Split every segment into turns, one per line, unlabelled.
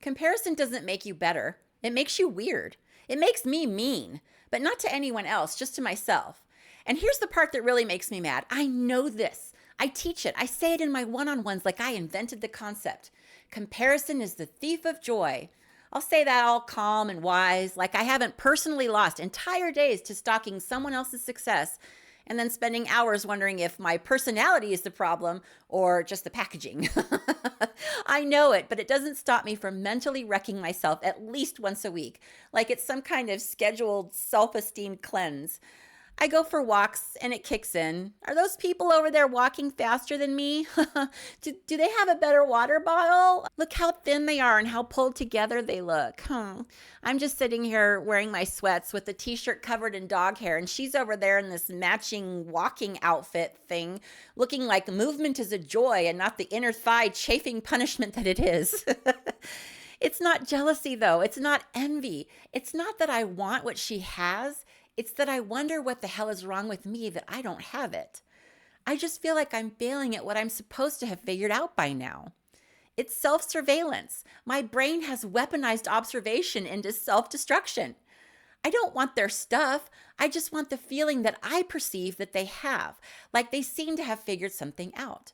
Comparison doesn't make you better. It makes you weird. It makes me mean, but not to anyone else, just to myself. And here's the part that really makes me mad. I know this. I teach it. I say it in my one-on-ones like I invented the concept. Comparison is the thief of joy. I'll say that all calm and wise, like I haven't personally lost entire days to stalking someone else's success and then spending hours wondering if my personality is the problem or just the packaging. I know it, but it doesn't stop me from mentally wrecking myself at least once a week, like it's some kind of scheduled self-esteem cleanse. I go for walks and it kicks in. Are those people over there walking faster than me? do they have a better water bottle? Look how thin they are and how pulled together they look. I'm just sitting here wearing my sweats with a t-shirt covered in dog hair, and she's over there in this matching walking outfit thing, looking like movement is a joy and not the inner thigh chafing punishment that it is. It's not jealousy though. It's not envy. It's not that I want what she has. It's that I wonder what the hell is wrong with me that I don't have it. I just feel like I'm failing at what I'm supposed to have figured out by now. It's self-surveillance. My brain has weaponized observation into self-destruction. I don't want their stuff. I just want the feeling that I perceive that they have, like they seem to have figured something out.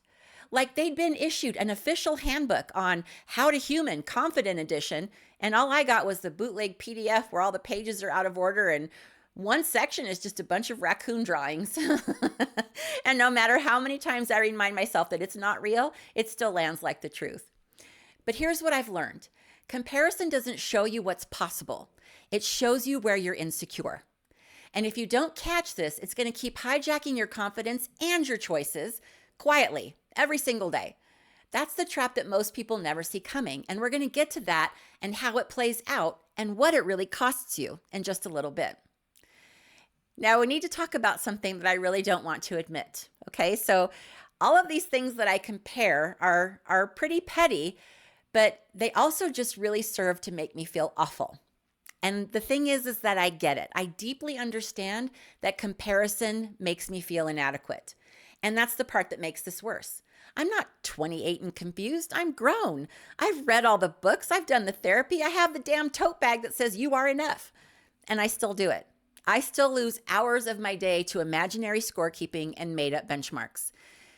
Like they'd been issued an official handbook on How to Human Confident Edition, and all I got was the bootleg PDF where all the pages are out of order and one section is just a bunch of raccoon drawings. And no matter how many times I remind myself that it's not real, it still lands like the truth. But here's what I've learned. Comparison doesn't show you what's possible. It shows you where you're insecure. And if you don't catch this, it's going to keep hijacking your confidence and your choices quietly every single day. That's the trap that most people never see coming. And we're going to get to that and how it plays out and what it really costs you in just a little bit. Now, we need to talk about something that I really don't want to admit. Okay, so all of these things that I compare are pretty petty, but they also just really serve to make me feel awful. And the thing is that I get it. I deeply understand that comparison makes me feel inadequate. And that's the part that makes this worse. I'm not 28 and confused. I'm grown. I've read all the books. I've done the therapy. I have the damn tote bag that says you are enough. And I still do it. I still lose hours of my day to imaginary scorekeeping and made-up benchmarks.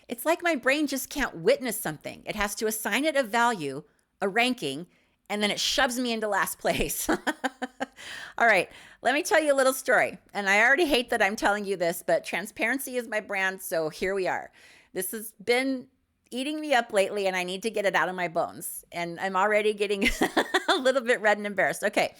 It's like my brain just can't witness something. It has to assign it a value, a ranking, and then it shoves me into last place. All right, let me tell you a little story. And I already hate that I'm telling you this, but transparency is my brand, so here we are. This has been eating me up lately, and I need to get it out of my bones. And I'm already getting a little bit red and embarrassed. Okay.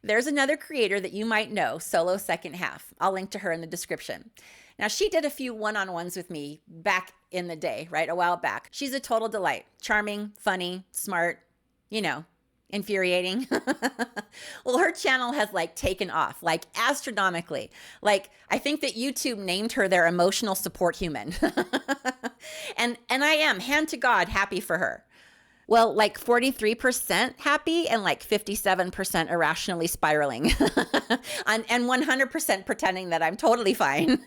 There's another creator that you might know, Solo Second Half. I'll link to her in the description. Now, she did a few one-on-ones with me back in the day, right? A while back. She's a total delight. Charming, funny, smart, infuriating. Well, her channel has taken off, astronomically. I think that YouTube named her their emotional support human. And I am, hand to God, happy for her. Well, 43% happy and 57% irrationally spiraling and 100% pretending that I'm totally fine,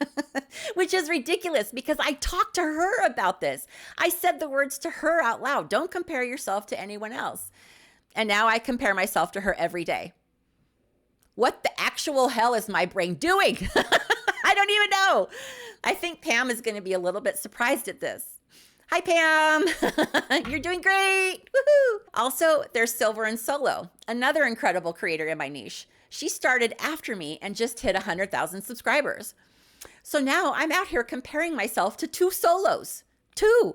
which is ridiculous because I talked to her about this. I said the words to her out loud. Don't compare yourself to anyone else. And now I compare myself to her every day. What the actual hell is my brain doing? I don't even know. I think Pam is going to be a little bit surprised at this. Hi, Pam. You're doing great. Woohoo. Also, there's Silver and Solo, another incredible creator in my niche. She started after me and just hit 100,000 subscribers. So now I'm out here comparing myself to two solos. Two.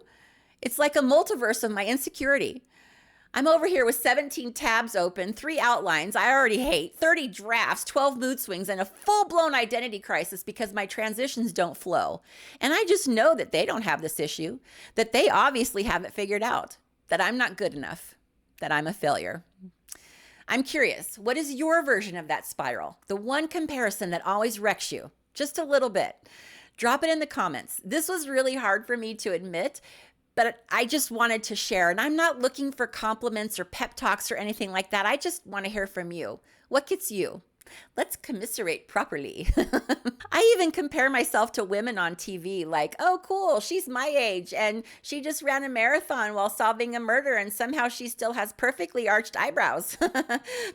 It's like a multiverse of my insecurity. I'm over here with 17 tabs open, 3 outlines I already hate, 30 drafts, 12 mood swings, and a full-blown identity crisis because my transitions don't flow. And I just know that they don't have this issue, that they obviously have it figured out, that I'm not good enough, that I'm a failure. I'm curious, what is your version of that spiral? The one comparison that always wrecks you, just a little bit. Drop it in the comments. This was really hard for me to admit, but I just wanted to share, and I'm not looking for compliments or pep talks or anything like that. I just want to hear from you. What gets you? Let's commiserate properly. I even compare myself to women on TV like, oh, cool, she's my age and she just ran a marathon while solving a murder and somehow she still has perfectly arched eyebrows.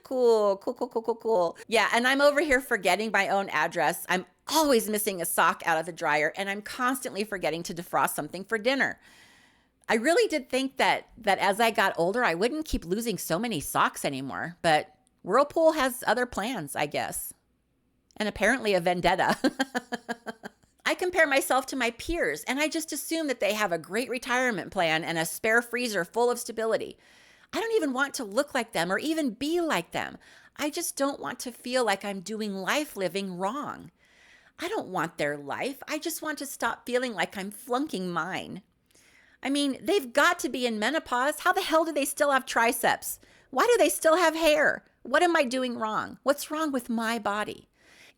Cool, cool, cool, cool, cool, cool. Yeah, and I'm over here forgetting my own address. I'm always missing a sock out of the dryer and I'm constantly forgetting to defrost something for dinner. I really did think that as I got older, I wouldn't keep losing so many socks anymore, but Whirlpool has other plans, I guess. And apparently a vendetta. I compare myself to my peers, and I just assume that they have a great retirement plan and a spare freezer full of stability. I don't even want to look like them or even be like them. I just don't want to feel like I'm doing life living wrong. I don't want their life. I just want to stop feeling like I'm flunking mine. I mean, they've got to be in menopause. How the hell do they still have triceps? Why do they still have hair? What am I doing wrong? What's wrong with my body?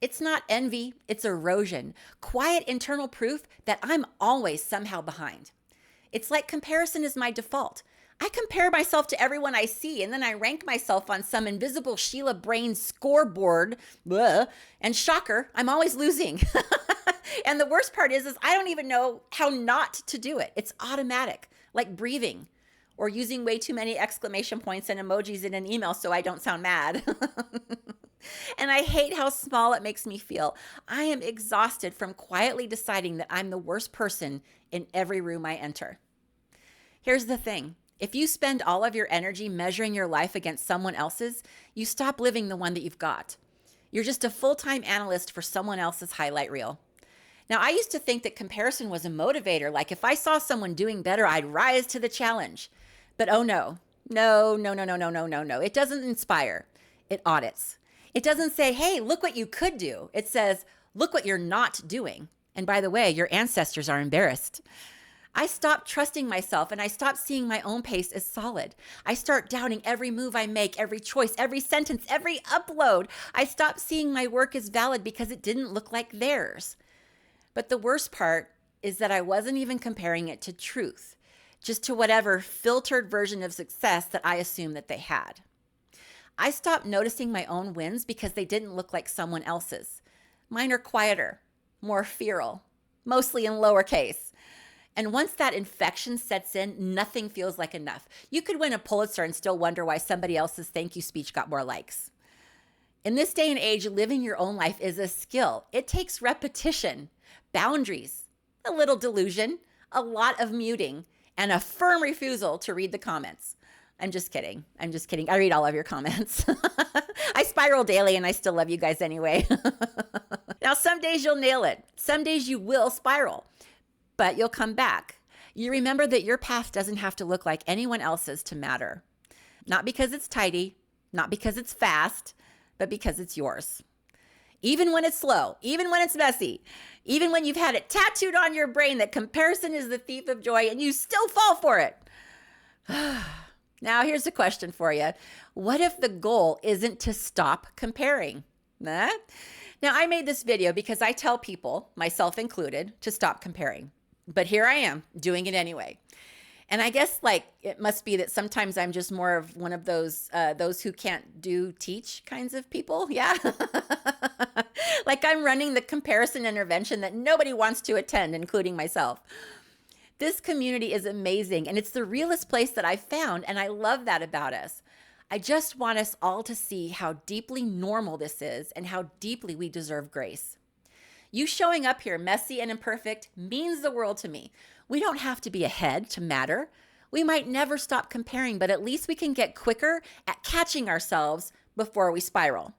It's not envy, it's erosion. Quiet internal proof that I'm always somehow behind. It's like comparison is my default. I compare myself to everyone I see, and then I rank myself on some invisible Sheila brain scoreboard. Blah, and shocker, I'm always losing. And the worst part is I don't even know how not to do it. It's automatic, like breathing or using way too many exclamation points and emojis in an email so I don't sound mad. And I hate how small it makes me feel. I am exhausted from quietly deciding that I'm the worst person in every room I enter. Here's the thing. If you spend all of your energy measuring your life against someone else's, you stop living the one that you've got. You're just a full-time analyst for someone else's highlight reel. Now, I used to think that comparison was a motivator. Like if I saw someone doing better, I'd rise to the challenge. But oh no. No. It doesn't inspire. It audits. It doesn't say, hey, look what you could do. It says, look what you're not doing. And by the way, your ancestors are embarrassed. I stopped trusting myself and I stopped seeing my own pace as solid. I start doubting every move I make, every choice, every sentence, every upload. I stopped seeing my work as valid because it didn't look like theirs. But the worst part is that I wasn't even comparing it to truth, just to whatever filtered version of success that I assumed that they had. I stopped noticing my own wins because they didn't look like someone else's. Mine are quieter, more feral, mostly in lowercase. And once that infection sets in, nothing feels like enough. You could win a Pulitzer and still wonder why somebody else's thank you speech got more likes. In this day and age, living your own life is a skill. It takes repetition, boundaries, a little delusion, a lot of muting, and a firm refusal to read the comments. I'm just kidding. I read all of your comments. I spiral daily and I still love you guys anyway. Now, some days you'll nail it. Some days you will spiral, but you'll come back. You remember that your path doesn't have to look like anyone else's to matter. Not because it's tidy, not because it's fast, but because it's yours. Even when it's slow, even when it's messy, even when you've had it tattooed on your brain that comparison is the thief of joy and you still fall for it. Now, here's a question for you. What if the goal isn't to stop comparing? Now, I made this video because I tell people, myself included, to stop comparing. But here I am doing it anyway. And I guess it must be that sometimes I'm just more of one of those who can't teach kinds of people. Yeah. Like I'm running the comparison intervention that nobody wants to attend, including myself. This community is amazing, and it's the realest place that I've found, and I love that about us. I just want us all to see how deeply normal this is and how deeply we deserve grace. You showing up here messy and imperfect means the world to me. We don't have to be ahead to matter. We might never stop comparing, but at least we can get quicker at catching ourselves before we spiral.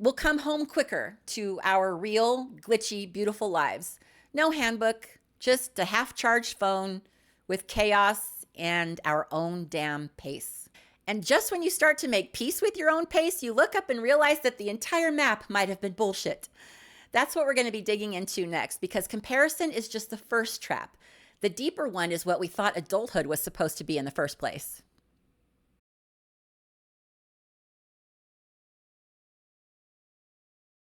We'll come home quicker to our real, glitchy, beautiful lives. No handbook, just a half-charged phone with chaos and our own damn pace. And just when you start to make peace with your own pace, you look up and realize that the entire map might have been bullshit. That's what we're going to be digging into next, because comparison is just the first trap. The deeper one is what we thought adulthood was supposed to be in the first place.